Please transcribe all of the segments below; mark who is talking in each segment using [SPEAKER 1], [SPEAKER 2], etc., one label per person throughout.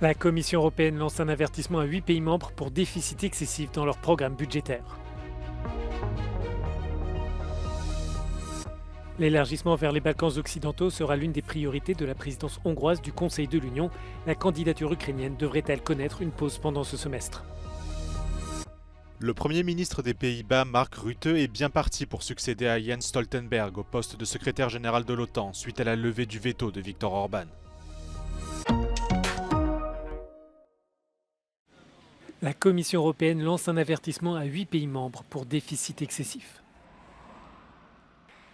[SPEAKER 1] La Commission européenne lance un avertissement à 8 pays membres pour déficit excessif dans leur programme budgétaire. L'élargissement vers les Balkans occidentaux sera l'une des priorités de la présidence hongroise du Conseil de l'Union. La candidature ukrainienne devrait-elle connaître une pause pendant ce semestre?
[SPEAKER 2] Le Premier ministre des Pays-Bas, Mark Rutte, est bien parti pour succéder à Jens Stoltenberg au poste de secrétaire général de l'OTAN suite à la levée du veto de Viktor Orban.
[SPEAKER 1] La Commission européenne lance un avertissement à 8 pays membres pour déficit excessif.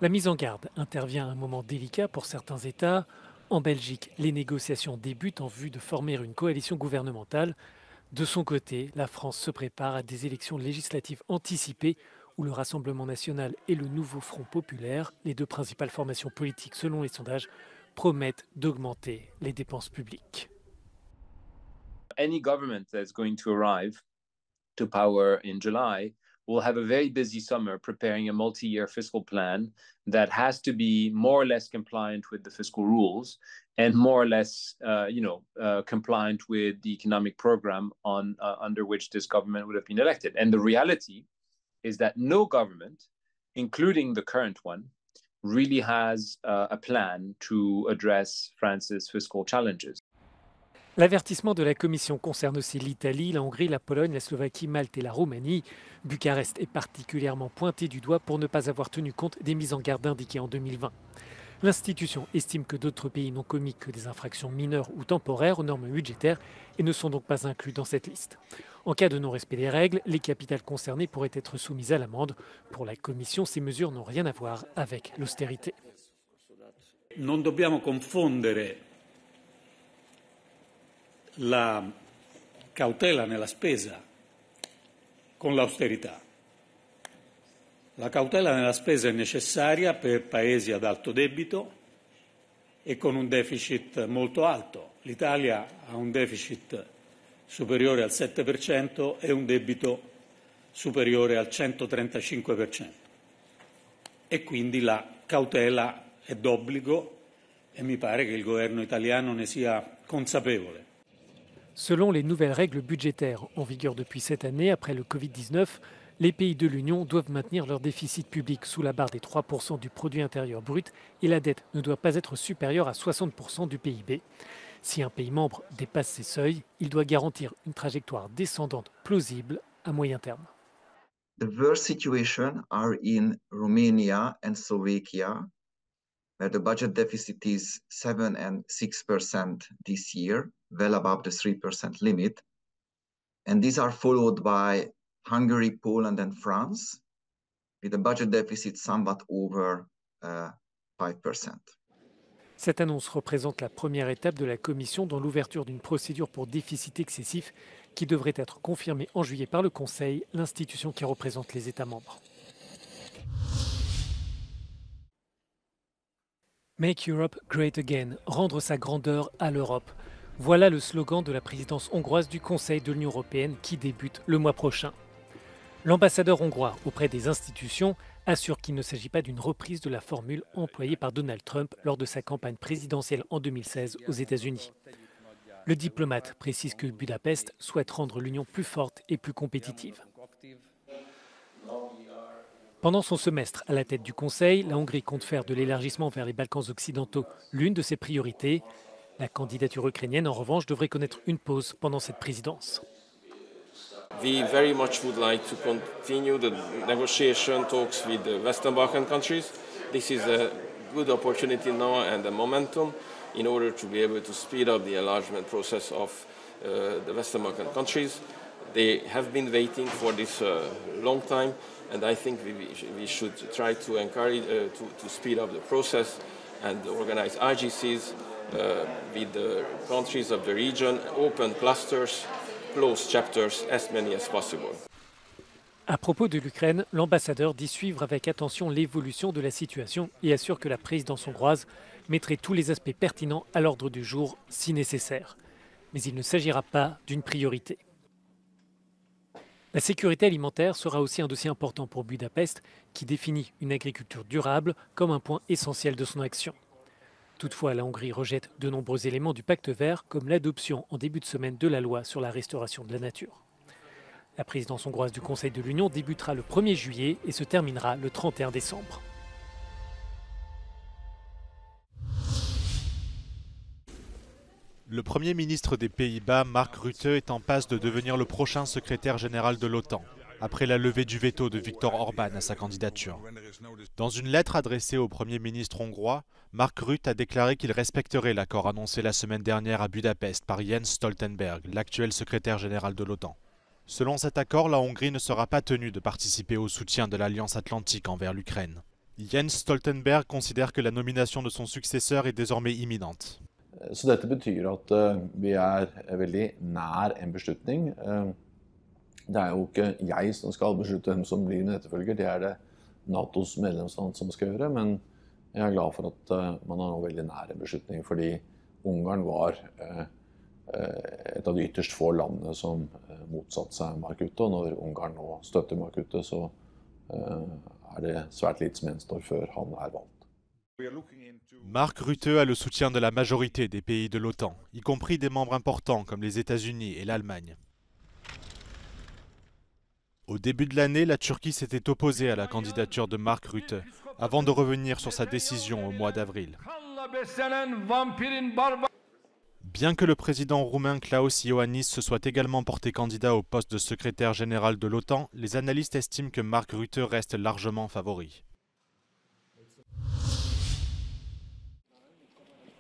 [SPEAKER 1] La mise en garde intervient à un moment délicat pour certains États. En Belgique, les négociations débutent en vue de former une coalition gouvernementale. De son côté, la France se prépare à des élections législatives anticipées où le Rassemblement national et le Nouveau Front populaire, les deux principales formations politiques selon les sondages, promettent d'augmenter les dépenses publiques.
[SPEAKER 3] Any government that's going to arrive to power in July will have a very busy summer preparing a multi-year fiscal plan that has to be more or less compliant with the fiscal rules and more or less, compliant with the economic program under which this government would have been elected. And the reality is that no government, including the current one, really has a plan to address France's fiscal challenges.
[SPEAKER 1] L'avertissement de la Commission concerne aussi l'Italie, la Hongrie, la Pologne, la Slovaquie, Malte et la Roumanie. Bucarest est particulièrement pointé du doigt pour ne pas avoir tenu compte des mises en garde indiquées en 2020. L'institution estime que d'autres pays n'ont commis que des infractions mineures ou temporaires aux normes budgétaires et ne sont donc pas inclus dans cette liste. En cas de non-respect des règles, les capitales concernées pourraient être soumises à l'amende. Pour la Commission, ces mesures n'ont rien à voir avec l'austérité.
[SPEAKER 4] Non dobbiamo confondere la cautela nella spesa con l'austerità. La cautela nella spesa è necessaria per paesi ad alto debito e con un deficit molto alto. L'Italia ha un deficit superiore al 7% e un debito superiore al 135%. E quindi la cautela è d'obbligo e mi pare che il governo italiano ne sia consapevole.
[SPEAKER 1] Selon les nouvelles règles budgétaires en vigueur depuis cette année, après le Covid-19, les pays de l'Union doivent maintenir leur déficit public sous la barre des 3% du produit intérieur brut et la dette ne doit pas être supérieure à 60% du PIB. Si un pays membre dépasse ces seuils, il doit garantir une trajectoire descendante plausible à moyen terme.
[SPEAKER 5] The worst situation are in Romania and Slovakia, where the budget deficit is 7 and 6% this year, well above the 3% limit. And these are followed by Hungary, Poland, and France, with a budget deficit somewhat over 5%.
[SPEAKER 1] Cette annonce représente la première étape de la Commission dans l'ouverture d'une procédure pour déficit excessif qui devrait être confirmée en juillet par le Conseil, l'institution qui représente les États membres. Make Europe Great Again, rendre sa grandeur à l'Europe. Voilà le slogan de la présidence hongroise du Conseil de l'Union européenne qui débute le mois prochain. L'ambassadeur hongrois auprès des institutions assure qu'il ne s'agit pas d'une reprise de la formule employée par Donald Trump lors de sa campagne présidentielle en 2016 aux États-Unis. Le diplomate précise que Budapest souhaite rendre l'Union plus forte et plus compétitive. Pendant son semestre à la tête du Conseil, la Hongrie compte faire de l'élargissement vers les Balkans occidentaux l'une de ses priorités. La candidature ukrainienne, en revanche, devrait connaître une pause pendant cette présidence.
[SPEAKER 6] We very much would like to continue the negotiation talks with the Western Balkan countries. This is a good opportunity now and a momentum in order to be able to speed up the enlargement process of the Western Balkan countries. They have been waiting for this long time, and I think we should try to encourage to speed up the process and organize IGCs with the countries of the region, open clusters, close chapters, as many as possible.
[SPEAKER 1] À propos de l'Ukraine, l'ambassadeur dit suivre avec attention l'évolution de la situation et assure que la présidence hongroise mettrait tous les aspects pertinents à l'ordre du jour si nécessaire. Mais il ne s'agira pas d'une priorité. La sécurité alimentaire sera aussi un dossier important pour Budapest, qui définit une agriculture durable comme un point essentiel de son action. Toutefois, la Hongrie rejette de nombreux éléments du pacte vert, comme l'adoption en début de semaine de la loi sur la restauration de la nature. La présidence hongroise du Conseil de l'Union débutera le 1er juillet et se terminera le 31 décembre.
[SPEAKER 2] Le Premier ministre des Pays-Bas, Mark Rutte, est en passe de devenir le prochain secrétaire général de l'OTAN, après la levée du veto de Viktor Orban à sa candidature. Dans une lettre adressée au Premier ministre hongrois, Mark Rutte a déclaré qu'il respecterait l'accord annoncé la semaine dernière à Budapest par Jens Stoltenberg, l'actuel secrétaire général de l'OTAN. Selon cet accord, la Hongrie ne sera pas tenue de participer au soutien de l'Alliance atlantique envers l'Ukraine. Jens Stoltenberg considère que la nomination de son successeur est désormais imminente.
[SPEAKER 7] Så dette betyr at vi veldig nær en beslutning. Det jo ikke jeg som skal beslutte hvem som blir min etterfølger, det det NATOs medlemsland som skal gjøre, men jeg glad for at man nå veldig nær en beslutning, fordi Ungarn var et av de ytterst få landene som motsatte seg Mark Rutte, og når Ungarn nå støtter Mark Rutte, så det svært lite som gjenstår før han valgt.
[SPEAKER 2] Mark Rutte a le soutien de la majorité des pays de l'OTAN, y compris des membres importants comme les États-Unis et l'Allemagne. Au début de l'année, la Turquie s'était opposée à la candidature de Mark Rutte, avant de revenir sur sa décision au mois d'avril. Bien que le président roumain Klaus Iohannis se soit également porté candidat au poste de secrétaire général de l'OTAN, les analystes estiment que Mark Rutte reste largement favori.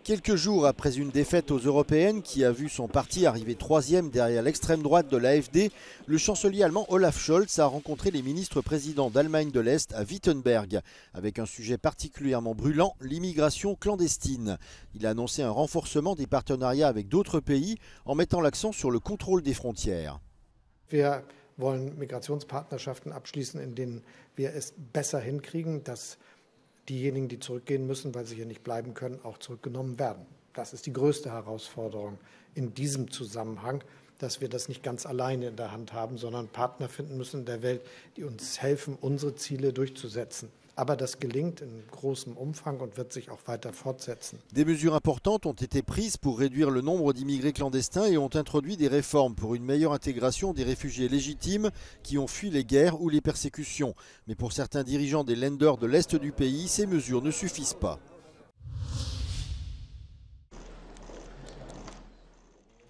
[SPEAKER 8] Quelques jours après une défaite aux européennes qui a vu son parti arriver 3e derrière l'extrême droite de l'AfD, le chancelier allemand Olaf Scholz a rencontré les ministres présidents d'Allemagne de l'Est à Wittenberg, avec un sujet particulièrement brûlant, l'immigration clandestine. Il a annoncé un renforcement des partenariats avec d'autres pays en mettant l'accent sur le contrôle des frontières.
[SPEAKER 9] Wir wollen Migrationspartnerschaften abschließen, in denen wir es besser hinkriegen, dass diejenigen, die zurückgehen müssen, weil sie hier nicht bleiben können, auch zurückgenommen werden. Das ist die größte Herausforderung in diesem Zusammenhang, dass wir das nicht ganz alleine in der Hand haben, sondern Partner finden müssen in der Welt, die uns helfen, unsere Ziele durchzusetzen. Aber das gelingt in großem Umfang und wird sich auch weiter fortsetzen.
[SPEAKER 8] Des mesures importantes ont été prises pour réduire le nombre d'immigrés clandestins et ont introduit des réformes pour une meilleure intégration des réfugiés légitimes qui ont fui les guerres ou les persécutions. Mais pour certains dirigeants des Länder de l'Est du pays, ces mesures ne suffisent pas.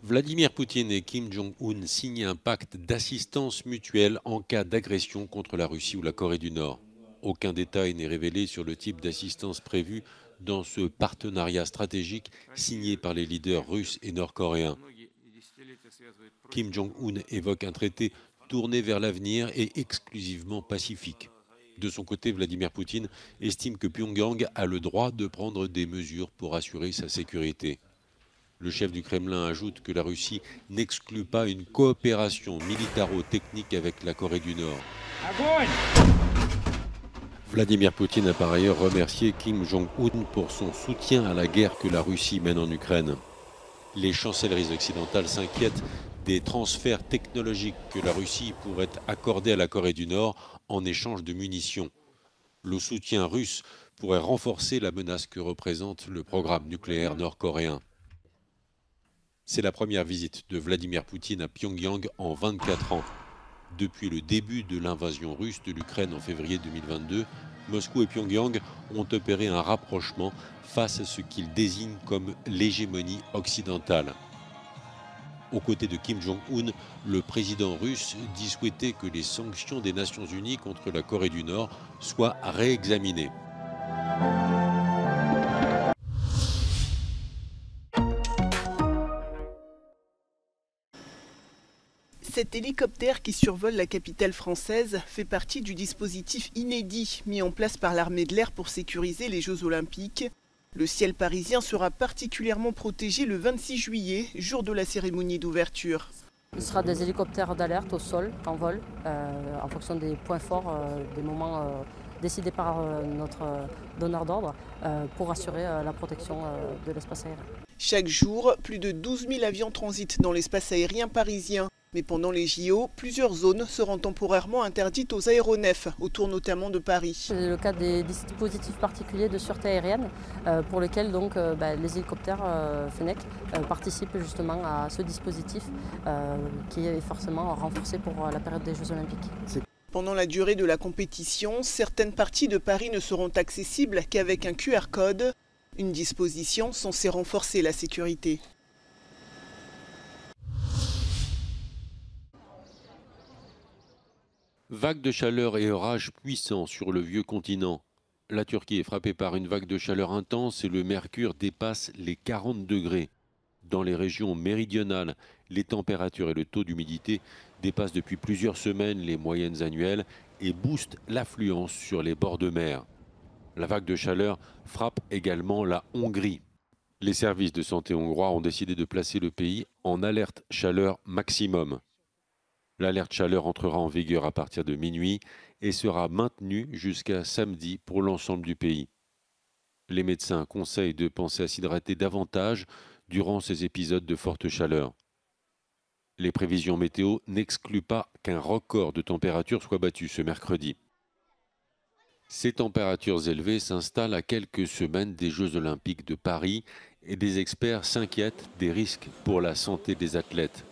[SPEAKER 10] Vladimir Poutine et Kim Jong-un signent un pacte d'assistance mutuelle en cas d'agression contre la Russie ou la Corée du Nord. Aucun détail n'est révélé sur le type d'assistance prévu dans ce partenariat stratégique signé par les leaders russes et nord-coréens. Kim Jong-un évoque un traité tourné vers l'avenir et exclusivement pacifique. De son côté, Vladimir Poutine estime que Pyongyang a le droit de prendre des mesures pour assurer sa sécurité. Le chef du Kremlin ajoute que la Russie n'exclut pas une coopération militaro-technique avec la Corée du Nord. Vladimir Poutine a par ailleurs remercié Kim Jong-un pour son soutien à la guerre que la Russie mène en Ukraine. Les chancelleries occidentales s'inquiètent des transferts technologiques que la Russie pourrait accorder à la Corée du Nord en échange de munitions. Le soutien russe pourrait renforcer la menace que représente le programme nucléaire nord-coréen. C'est la première visite de Vladimir Poutine à Pyongyang en 24 ans. Depuis le début de l'invasion russe de l'Ukraine en février 2022, Moscou et Pyongyang ont opéré un rapprochement face à ce qu'ils désignent comme l'hégémonie occidentale. Aux côtés de Kim Jong-un, le président russe dit souhaiter que les sanctions des Nations Unies contre la Corée du Nord soient réexaminées.
[SPEAKER 11] Cet hélicoptère qui survole la capitale française fait partie du dispositif inédit mis en place par l'armée de l'air pour sécuriser les Jeux Olympiques. Le ciel parisien sera particulièrement protégé le 26 juillet, jour de la cérémonie d'ouverture.
[SPEAKER 12] Ce sera des hélicoptères d'alerte au sol, en vol, en fonction des points forts, des moments décidés par notre donneur d'ordre, pour assurer la protection de l'espace aérien.
[SPEAKER 11] Chaque jour, plus de 12 000 avions transitent dans l'espace aérien parisien. Mais pendant les JO, plusieurs zones seront temporairement interdites aux aéronefs, autour notamment de Paris.
[SPEAKER 12] C'est le cas des dispositifs particuliers de sûreté aérienne pour lesquels donc, les hélicoptères Fenech participent justement à ce dispositif qui est forcément renforcé pour la période des Jeux Olympiques.
[SPEAKER 11] Pendant la durée de la compétition, certaines parties de Paris ne seront accessibles qu'avec un QR code, une disposition censée renforcer la sécurité.
[SPEAKER 10] Vague de chaleur et orages puissants sur le vieux continent. La Turquie est frappée par une vague de chaleur intense et le mercure dépasse les 40 degrés. Dans les régions méridionales, les températures et le taux d'humidité dépassent depuis plusieurs semaines les moyennes annuelles et boostent l'affluence sur les bords de mer. La vague de chaleur frappe également la Hongrie. Les services de santé hongrois ont décidé de placer le pays en alerte chaleur maximum. L'alerte chaleur entrera en vigueur à partir de minuit et sera maintenue jusqu'à samedi pour l'ensemble du pays. Les médecins conseillent de penser à s'hydrater davantage durant ces épisodes de forte chaleur. Les prévisions météo n'excluent pas qu'un record de température soit battu ce mercredi. Ces températures élevées s'installent à quelques semaines des Jeux Olympiques de Paris et des experts s'inquiètent des risques pour la santé des athlètes.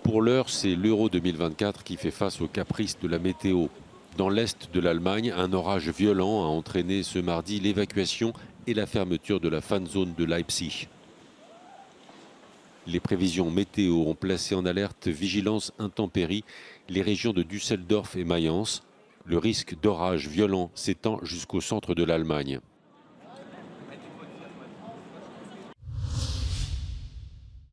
[SPEAKER 10] Pour l'heure, c'est l'Euro 2024 qui fait face aux caprices de la météo. Dans l'est de l'Allemagne, un orage violent a entraîné ce mardi l'évacuation et la fermeture de la fan zone de Leipzig. Les prévisions météo ont placé en alerte vigilance intempérie les régions de Düsseldorf et Mayence. Le risque d'orage violent s'étend jusqu'au centre de l'Allemagne.